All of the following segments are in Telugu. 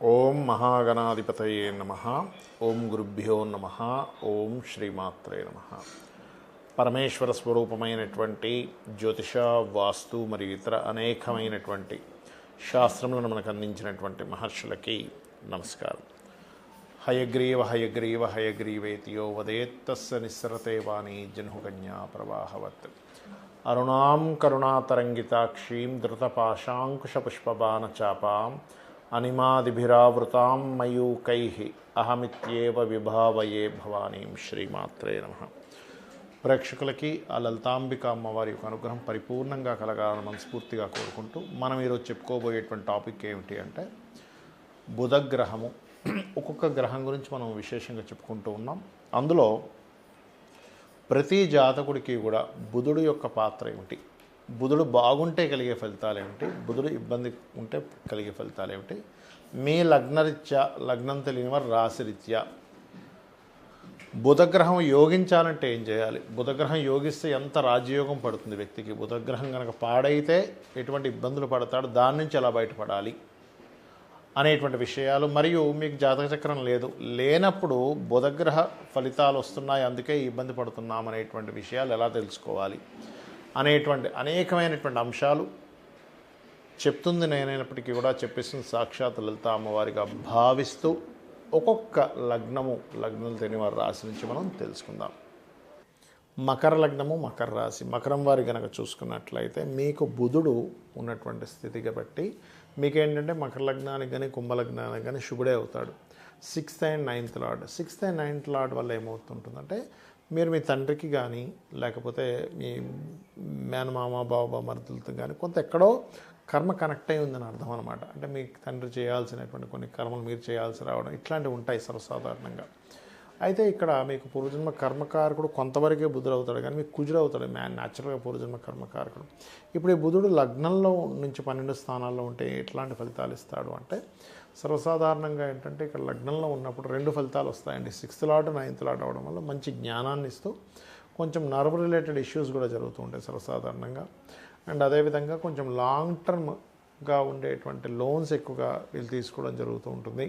ఓం మహాగణాధిపతయే నమః. ఓం గురుభ్యో నమః. ఓం శ్రీమాత్రే నమః. పరమేశ్వర స్వరూపమైనటువంటి జ్యోతిష, వాస్తు మరియు ఇతర అనేకమైనటువంటి శాస్త్రములను మనకు అందించినటువంటి మహర్షులకి నమస్కారం. హయగ్రీవ హయగ్రీవ హయగ్రీవేతియో వదేత్తస్య నిస్సరతే వాణి జన్హుకన్యా ప్రవాహవత్. అరుణాం కరుణాతరంగితాక్షీం ధృతపాశాంకుశపుష్పబాణచాపాం అనిమాదిభిరావృతాం మయూకైః అహమిత్యేవ విభావయే భవానీం. శ్రీమాత్రే నమః. ప్రేక్షకులకి ఆ లలితాంబిక అమ్మవారి యొక్క అనుగ్రహం పరిపూర్ణంగా కలగాలని మనస్ఫూర్తిగా కోరుకుంటూ మనం ఈరోజు చెప్పుకోబోయేటువంటి టాపిక్ ఏమిటి అంటే బుధగ్రహము. ఒక్కొక్క గ్రహం గురించి మనం విశేషంగా చెప్పుకుంటూ ఉన్నాం. అందులో ప్రతి జాతకుడికి కూడా బుధుడు యొక్క పాత్ర ఏమిటి, బుధుడు బాగుంటే కలిగే ఫలితాలు ఏమిటి, బుధుడు ఇబ్బంది ఉంటే కలిగే ఫలితాలు ఏమిటి, మీ లగ్నరీత్యా, లగ్నం తెలియని వారు రాశిరీత్యా బుధగ్రహం యోగించాలంటే ఏం చేయాలి, బుధగ్రహం యోగిస్తే ఎంత రాజయోగం పడుతుంది వ్యక్తికి, బుధగ్రహం కనుక పాడైతే ఎటువంటి ఇబ్బందులు పడతాడు, దాని నుంచి ఎలా బయటపడాలి అనేటువంటి విషయాలు, మరియు మీకు జాతక చక్రం లేనప్పుడు బుధగ్రహ ఫలితాలు వస్తున్నాయి అందుకే ఇబ్బంది పడుతున్నాం అనేటువంటి విషయాలు ఎలా తెలుసుకోవాలి అనేటువంటి అనేకమైనటువంటి అంశాలు చెప్తుంది నేనైనప్పటికీ కూడా చెప్పేస్తుంది సాక్షాత్ లలిత అమ్మవారిగా భావిస్తూ ఒక్కొక్క లగ్నం తెలియని వారి రాశి నుంచి మనం తెలుసుకుందాం. మకర లగ్నము, మకర రాశి. మకరం వారి కనుక చూసుకున్నట్లయితే మీకు బుధుడు ఉన్నటువంటి స్థితిగా బట్టి మీకేంటంటే మకర లగ్నానికి కానీ కుంభలగ్నానికి కానీ శుభుడే అవుతాడు. 6th and 9th lord. 6th and 9th lord వల్ల ఏమవుతుంటుందంటే మీరు మీ తండ్రికి కానీ లేకపోతే మీ మేనమామ బావ మరుదులతో కానీ కొంత ఎక్కడో కర్మ కనెక్ట్ అయి ఉందని అర్థం అనమాట. అంటే మీ తండ్రి చేయాల్సినటువంటి కొన్ని కర్మలు మీరు చేయాల్సి రావడం ఇట్లాంటివి ఉంటాయి సర్వసాధారణంగా. అయితే ఇక్కడ మీకు పూర్వజన్మ కర్మకారకుడు కొంతవరకే బుధుడు అవుతాడు, కానీ మీకు కుజుడు అవుతాడు న్యాచురల్గా పూర్వజన్మ కర్మకారకుడు. ఇప్పుడు ఈ బుధుడు లగ్నంలో నుంచి 12 స్థానాల్లో ఉంటే ఎట్లాంటి ఫలితాలు ఇస్తాడు అంటే సర్వసాధారణంగా ఏంటంటే ఇక్కడ లగ్నంలో ఉన్నప్పుడు 2 ఫలితాలు వస్తాయండి. 6th లార్డ్ 9th లార్డ్ అవడం వల్ల మంచి జ్ఞానాన్ని ఇస్తూ కొంచెం నర్వ్ రిలేటెడ్ ఇష్యూస్ కూడా జరుగుతూ ఉంటాయి సర్వసాధారణంగా. అండ్ అదేవిధంగా కొంచెం లాంగ్ టర్మ్గా ఉండేటువంటి లోన్స్ ఎక్కువగా వీళ్ళు తీసుకోవడం జరుగుతూ ఉంటుంది.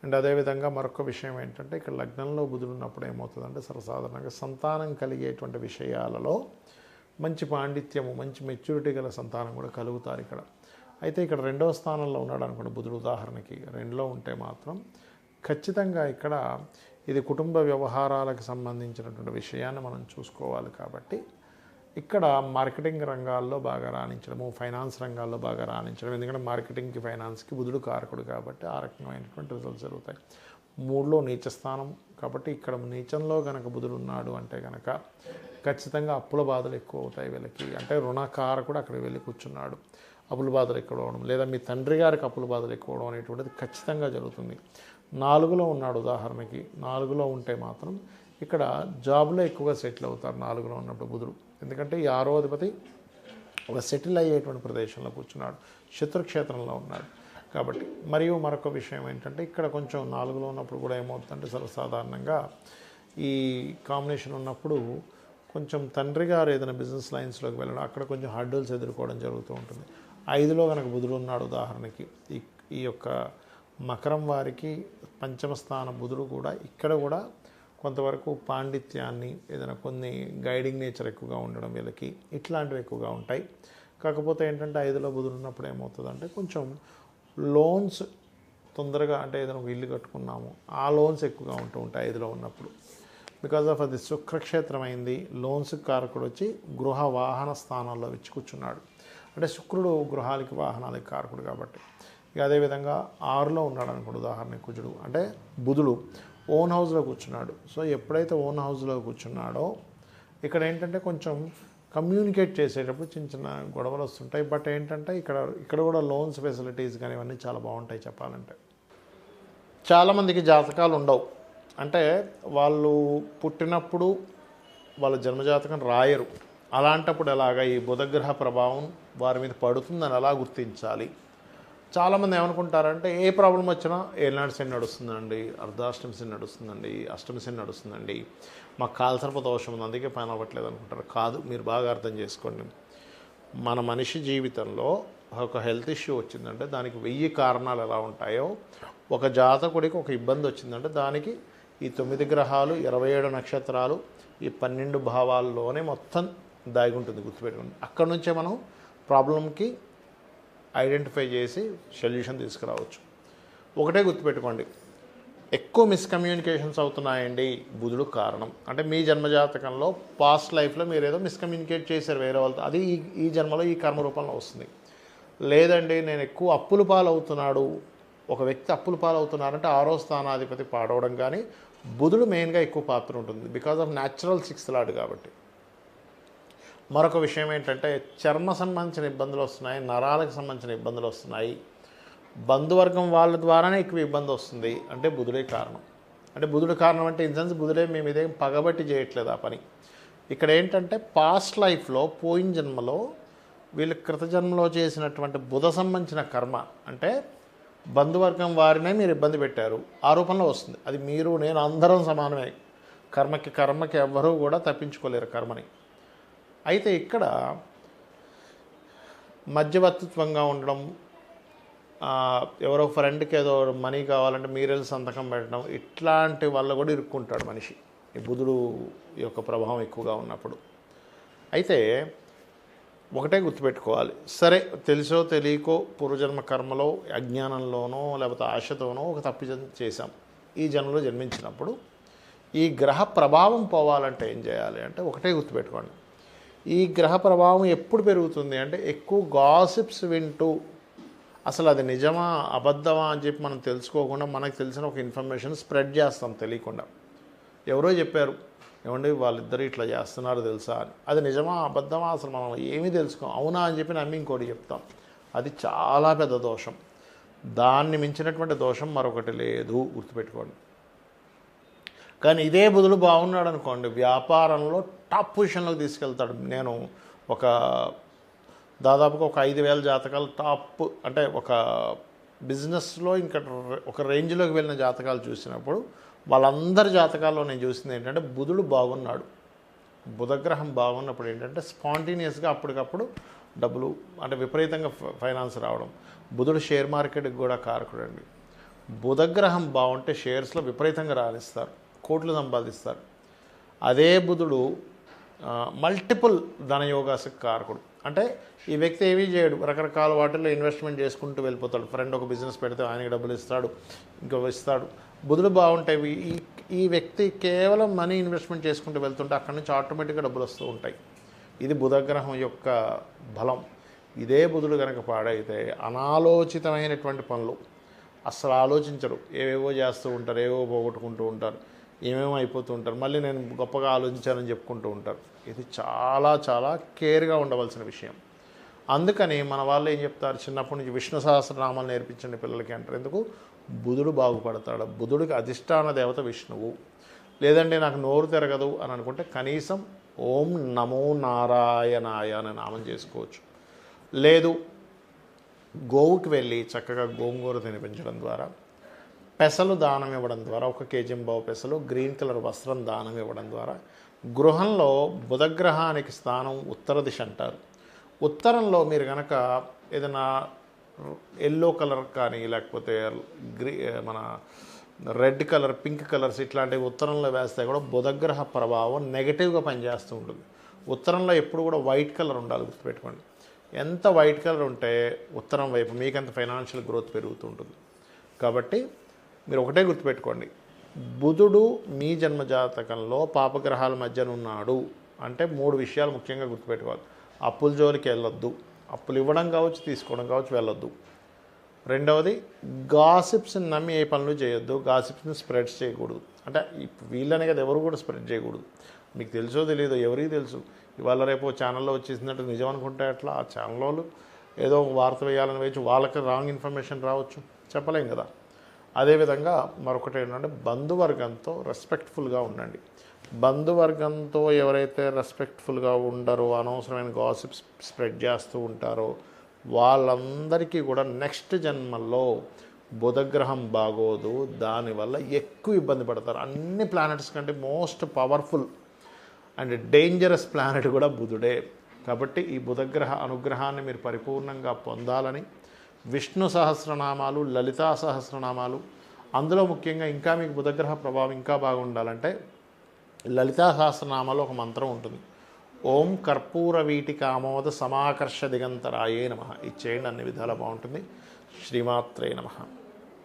అండ్ అదేవిధంగా మరొక విషయం ఏంటంటే ఇక్కడ లగ్నంలో బుధుడు ఉన్నప్పుడు ఏమవుతుందంటే సర్వసాధారణంగా సంతానం కలిగేటువంటి విషయాలలో మంచి పాండిత్యము, మంచి మెచ్యూరిటీ గల సంతానం కూడా కలుగుతారు ఇక్కడ. అయితే ఇక్కడ 2వ స్థానంలో ఉన్నాడు అనుకోండి బుధుడు, ఉదాహరణకి 2లో ఉంటే మాత్రం ఖచ్చితంగా ఇక్కడ ఇది కుటుంబ వ్యవహారాలకు సంబంధించినటువంటి విషయాన్ని మనం చూసుకోవాలి. కాబట్టి ఇక్కడ మార్కెటింగ్ రంగాల్లో బాగా రాణించడము, ఫైనాన్స్ రంగాల్లో బాగా రాణించడం, ఎందుకంటే మార్కెటింగ్కి ఫైనాన్స్కి బుధుడు కారకుడు కాబట్టి ఆ రకమైనటువంటి రిజల్ట్స్ జరుగుతాయి. 3లో నీచ స్థానం కాబట్టి ఇక్కడ నీచంలో కనుక బుధుడు ఉన్నాడు అంటే కనుక ఖచ్చితంగా అప్పుల బాధలు ఎక్కువ అవుతాయి వీళ్ళకి. అంటే రుణకారకుడు అక్కడికి వెళ్ళి కూర్చున్నాడు, అప్పుల బాధలు ఎక్కువ అవడం, లేదా మీ తండ్రి గారికి అప్పుల బాధలు ఎక్కువ అవడం అనేటువంటిది ఖచ్చితంగా జరుగుతుంది. 4లో ఉన్నాడు ఉదాహరణకి, 4లో ఉంటే మాత్రం ఇక్కడ జాబ్లో ఎక్కువగా సెటిల్ అవుతారు 4లో ఉన్నప్పుడు బుధుడు. ఎందుకంటే ఈ 6వ అధిపతి ఒక సెటిల్ అయ్యేటువంటి ప్రదేశంలో కూర్చున్నాడు, శత్రుక్షేత్రంలో ఉన్నాడు కాబట్టి. మరియు మరొక విషయం ఏంటంటే ఇక్కడ కొంచెం 4లో ఉన్నప్పుడు కూడా ఏమవుతుందంటే సర్వసాధారణంగా ఈ కాంబినేషన్ ఉన్నప్పుడు కొంచెం తండ్రి గారు ఏదైనా బిజినెస్ లైన్స్లోకి వెళ్ళడం అక్కడ కొంచెం హర్డల్స్ ఎదుర్కోవడం జరుగుతూ ఉంటుంది. 5లో కనుక బుధుడు ఉన్నాడు ఉదాహరణకి ఈ యొక్క మకరం వారికి 5వ స్థాన బుధుడు కూడా ఇక్కడ కూడా కొంతవరకు పాండిత్యాన్ని, ఏదైనా కొన్ని గైడింగ్ నేచర్ ఎక్కువగా ఉండడం వీళ్ళకి ఇట్లాంటివి ఎక్కువగా ఉంటాయి. కాకపోతే ఏంటంటే 5లో బుధుడు ఉన్నప్పుడు ఏమవుతుందంటే కొంచెం లోన్స్ తొందరగా, అంటే ఏదైనా ఒక ఇల్లు కట్టుకున్నాము ఆ లోన్స్ ఎక్కువగా ఉంటూ ఉంటాయి 5లో ఉన్నప్పుడు. బికాజ్ ఆఫ్ అది శుక్రక్షేత్రం అయింది, లోన్స్ కారకుడు వచ్చి గృహ వాహన స్థానాల్లో వచ్చి కూర్చున్నాడు. అంటే శుక్రుడు గృహాలకి వాహనాలకి కారకుడు కాబట్టి. ఇక అదేవిధంగా 6లో ఉన్నాడు అనుకోండి ఉదాహరణకి కుజుడు, అంటే బుధుడు ఓన్ హౌస్లో కూర్చున్నాడు. సో ఎప్పుడైతే ఓన్ హౌస్లో కూర్చున్నాడో ఇక్కడ ఏంటంటే కొంచెం కమ్యూనికేట్ చేసేటప్పుడు చిన్న చిన్న గొడవలు వస్తుంటాయి. బట్ ఏంటంటే ఇక్కడ కూడా లోన్స్ ఫెసిలిటీస్ కానీ ఇవన్నీ చాలా బాగుంటాయి చెప్పాలంటే. చాలామందికి జాతకాలు ఉండవు, అంటే వాళ్ళు పుట్టినప్పుడు వాళ్ళ జన్మజాతకం రాయరు. అలాంటప్పుడు ఎలాగా ఈ బుధగ్రహ ప్రభావం వారి మీద పడుతుందని ఎలా గుర్తించాలి? చాలామంది ఏమనుకుంటారంటే ఏ ప్రాబ్లం వచ్చినా ఏనాడు శని నడుస్తుందండి, అర్ధాష్టమి శని నడుస్తుందండి, అష్టమి శని నడుస్తుందండి, మాకు కాలసర్ప దోషం ఉంది అందుకే పని అవ్వట్లేదు అనుకుంటారు. కాదు, మీరు బాగా అర్థం చేసుకోండి. మన మనిషి జీవితంలో ఒక హెల్త్ ఇష్యూ వచ్చిందంటే దానికి 1000 కారణాలు ఎలా ఉంటాయో, ఒక జాతకుడికి ఒక ఇబ్బంది వచ్చిందంటే దానికి ఈ 9 గ్రహాలు, 27 నక్షత్రాలు, ఈ 12 భావాల్లోనే మొత్తం దాగి ఉంటుంది, గుర్తుపెట్టుకోండి. అక్కడ నుంచే మనం ప్రాబ్లంకి ఐడెంటిఫై చేసి సొల్యూషన్ తీసుకురావచ్చు. ఒకటే గుర్తుపెట్టుకోండి, ఎక్కువ మిస్కమ్యూనికేషన్స్ అవుతున్నాయండి, బుధుడు కారణం. అంటే మీ జన్మజాతకంలో పాస్ట్ లైఫ్లో మీరు ఏదో మిస్కమ్యూనికేట్ చేశారు వేరే వాళ్ళతో, అది ఈ జన్మలో ఈ కర్మ రూపంలో వస్తుంది. లేదండి నేను ఎక్కువ అప్పుల పాలవుతున్నాడు, ఒక వ్యక్తి అప్పుల పాలవుతున్నారంటే 6వ స్థానాధిపతి పాడవడం, కానీ బుధుడు మెయిన్గా ఎక్కువ పాత్ర ఉంటుంది because of natural 6th lord కాబట్టి. మరొక విషయం ఏంటంటే చర్మ సంబంధించిన ఇబ్బందులు వస్తున్నాయి, నరాలకు సంబంధించిన ఇబ్బందులు వస్తున్నాయి, బంధువర్గం వాళ్ళ ద్వారానే ఎక్కువ ఇబ్బంది వస్తుంది, అంటే బుధుడే కారణం. అంటే బుధుడు కారణం అంటే ఇన్ సెన్స్ బుధుడే మేము ఇదేం పగబట్టి చేయట్లేదు ఆ పని. ఇక్కడ ఏంటంటే పాస్ట్ లైఫ్లో పోయిన జన్మలో వీళ్ళు కృతజన్మలో చేసినటువంటి బుధ సంబంధించిన కర్మ, అంటే బంధువర్గం వారినే మీరు ఇబ్బంది పెట్టారు, ఆ రూపంలో వస్తుంది. అది మీరు నేను అందరం సమానమే, కర్మకి ఎవ్వరూ కూడా తప్పించుకోలేరు కర్మని. అయితే ఇక్కడ మధ్యవర్తిత్వంగా ఉండడం, ఎవరో ఫ్రెండ్కి ఏదో మనీ కావాలంటే మీరెళ్ళి సంతకం పెట్టడం, ఇట్లాంటి వల్ల కూడా ఇరుక్కుంటాడు మనిషి ఈ బుధుడు యొక్క ప్రభావం ఎక్కువగా ఉన్నప్పుడు. అయితే ఒకటే గుర్తుపెట్టుకోవాలి, సరే తెలుసో తెలియకో పూర్వజన్మ కర్మలో అజ్ఞానంలోనో లేకపోతే ఆశతోనో ఒక తప్పు చేశాం, ఈ జన్మలో జన్మించినప్పుడు ఈ గ్రహ ప్రభావం పోవాలంటే ఏం చేయాలి అంటే ఒకటే గుర్తుపెట్టుకోండి, ఈ గ్రహ ప్రభావం ఎప్పుడు పెరుగుతుంది అంటే ఎక్కువ గాసిప్స్ వింటూ, అసలు అది నిజమా అబద్ధమా అని చెప్పి మనం తెలుసుకోకుండా మనకు తెలిసిన ఒక ఇన్ఫర్మేషన్ స్ప్రెడ్ చేస్తాం తెలియకుండా. ఎవరో చెప్పారు ఏమండి వాళ్ళిద్దరు ఇట్లా చేస్తున్నారు తెలుసా అని, అది నిజమా అబద్ధమా అసలు మనం ఏమీ తెలుసుకోం, అవునా అని చెప్పి నమ్మి ఇంకోటి చెప్తాం. అది చాలా పెద్ద దోషం, దాన్ని మించినటువంటి దోషం మరొకటి లేదు, గుర్తుపెట్టుకోండి. కానీ ఇదే బుధుడు బాగున్నాడు అనుకోండి, వ్యాపారంలో టాప్ పొజిషన్లోకి తీసుకెళ్తాడు. నేను దాదాపుగా ఒక 5000 జాతకాలు టాప్, అంటే ఒక బిజినెస్లో ఇంకా ఒక రేంజ్లోకి వెళ్ళిన జాతకాలు చూసినప్పుడు వాళ్ళందరి జాతకాల్లో నేను చూసింది ఏంటంటే బుధుడు బాగున్నాడు. బుధగ్రహం బాగున్నప్పుడు ఏంటంటే స్పాంటేనియస్గా అప్పటికప్పుడు డబ్బులు, అంటే విపరీతంగా ఫైనాన్స్ రావడం. బుధుడు షేర్ మార్కెట్కి కూడా కారకుడు అండి. బుధగ్రహం బాగుంటే షేర్స్లో విపరీతంగా రాణిస్తారు, కోట్లు సంపాదిస్తారు. అదే బుధుడు మల్టిపుల్ ధనయోగాలకు కారకుడు. అంటే ఈ వ్యక్తి ఏమీ చేయడు, రకరకాల వాటిల్లో ఇన్వెస్ట్మెంట్ చేసుకుంటూ వెళ్ళిపోతాడు. ఫ్రెండ్ ఒక బిజినెస్ పెడితే ఆయనకి డబ్బులు ఇస్తాడు, ఇంకో ఇస్తాడు. బుధుడు బాగుంటే ఈ వ్యక్తి కేవలం మనీ ఇన్వెస్ట్మెంట్ చేసుకుంటూ వెళ్తుంటే అక్కడి నుంచి ఆటోమేటిక్గా డబ్బులు వస్తూ ఉంటాయి. ఇది బుధగ్రహం యొక్క బలం. ఇదే బుధుడు కనుక పాడైతే అనాలోచితమైనటువంటి పనులు అస్సలు ఆలోచించరు, ఏవేవో చేస్తూ ఉంటారు, ఏవో పోగొట్టుకుంటూ ఉంటారు, ఏమేమో అయిపోతూ ఉంటారు, మళ్ళీ నేను గొప్పగా ఆలోచించానని చెప్పుకుంటూ ఉంటారు. ఇది చాలా చాలా కేర్గా ఉండవలసిన విషయం. అందుకని మన వాళ్ళు ఏం చెప్తారు, చిన్నప్పటి నుంచి విష్ణు సహస్రనామాలు నేర్పించండి పిల్లలకి అంటారు. ఎందుకు? బుధుడు బాగుపడతాడు. బుధుడికి అధిష్టాన దేవత విష్ణువు. లేదంటే నాకు నోరు తిరగదు అని అనుకుంటే కనీసం ఓం నమో నారాయణాయ అనే నామం చేసుకోవచ్చు. లేదు గోవుకి వెళ్ళి చక్కగా గోంగూర తినిపించడం ద్వారా, పెసలు దానం ఇవ్వడం ద్వారా, 1 కేజీ పెసలు, గ్రీన్ కలర్ వస్త్రం దానం ఇవ్వడం ద్వారా, గృహంలో బుధగ్రహానికి స్థానం ఉత్తర దిశ అంటారు. ఉత్తరంలో మీరు కనుక ఏదైనా ఎల్లో కలర్ కానీ లేకపోతే మన రెడ్ కలర్, పింక్ కలర్స్ ఇట్లాంటివి ఉత్తరంలో వేస్తే కూడా బుధగ్రహ ప్రభావం నెగటివ్గా పనిచేస్తూ ఉంటుంది. ఉత్తరంలో ఎప్పుడు కూడా వైట్ కలర్ ఉండాలి, గుర్తుపెట్టుకోండి. ఎంత వైట్ కలర్ ఉంటే ఉత్తరం వైపు మీకంత ఫైనాన్షియల్ గ్రోత్ పెరుగుతూ ఉంటుంది. కాబట్టి మీరు ఒకటే గుర్తుపెట్టుకోండి, బుధుడు మీ జన్మజాతకంలో పాపగ్రహాల మధ్యన ఉన్నాడు అంటే 3 విషయాలు ముఖ్యంగా గుర్తుపెట్టుకోవాలి. అప్పుల జోలికి వెళ్ళొద్దు, అప్పులు ఇవ్వడం కావచ్చు, తీసుకోవడం కావచ్చు, వెళ్ళొద్దు. రెండవది గాసిప్స్ని నమ్మి ఏ పనులు చేయొద్దు, గాసిప్స్ని స్ప్రెడ్ చేయకూడదు. అంటే వీళ్ళనే కదా ఎవరు కూడా స్ప్రెడ్ చేయకూడదు. మీకు తెలుసో తెలియదో ఎవరికి తెలుసు, ఇవాళ రేపు ఛానల్లో వచ్చేసిందంటే నిజం అనుకుంటే అట్లా ఆ ఛానల్లో ఏదో వార్త వేయాలని వేయచ్చు, వాళ్ళకి రాంగ్ ఇన్ఫర్మేషన్ రావచ్చు, చెప్పలేం కదా. అదేవిధంగా మరొకటి ఏంటంటే బంధువర్గంతో రెస్పెక్ట్ఫుల్గా ఉండండి. బంధువర్గంతో ఎవరైతే రెస్పెక్ట్ఫుల్గా ఉండరో, అనవసరమైన గాసిప్స్ స్ప్రెడ్ చేస్తూ ఉంటారో వాళ్ళందరికీ కూడా నెక్స్ట్ జన్మల్లో బుధగ్రహం బాగోదు, దానివల్ల ఎక్కువ ఇబ్బంది పడతారు. అన్ని ప్లానెట్స్ కంటే most powerful and dangerous planet కూడా బుధుడే. కాబట్టి ఈ బుధగ్రహ అనుగ్రహాన్ని మీరు పరిపూర్ణంగా పొందాలని విష్ణు సహస్రనామాలు, లలితా సహస్రనామాలు, అందులో ముఖ్యంగా ఇంకా మీకు బుధగ్రహ ప్రభావం ఇంకా బాగుండాలంటే లలితా సహస్రనామాలో ఒక మంత్రం ఉంటుంది. ఓం కర్పూర వీటికామోద సమాకర్ష దిగంతరాయే నమః. ఇది చేయండి, అన్ని విధాలా బాగుంటుంది. శ్రీమాత్రే నమః.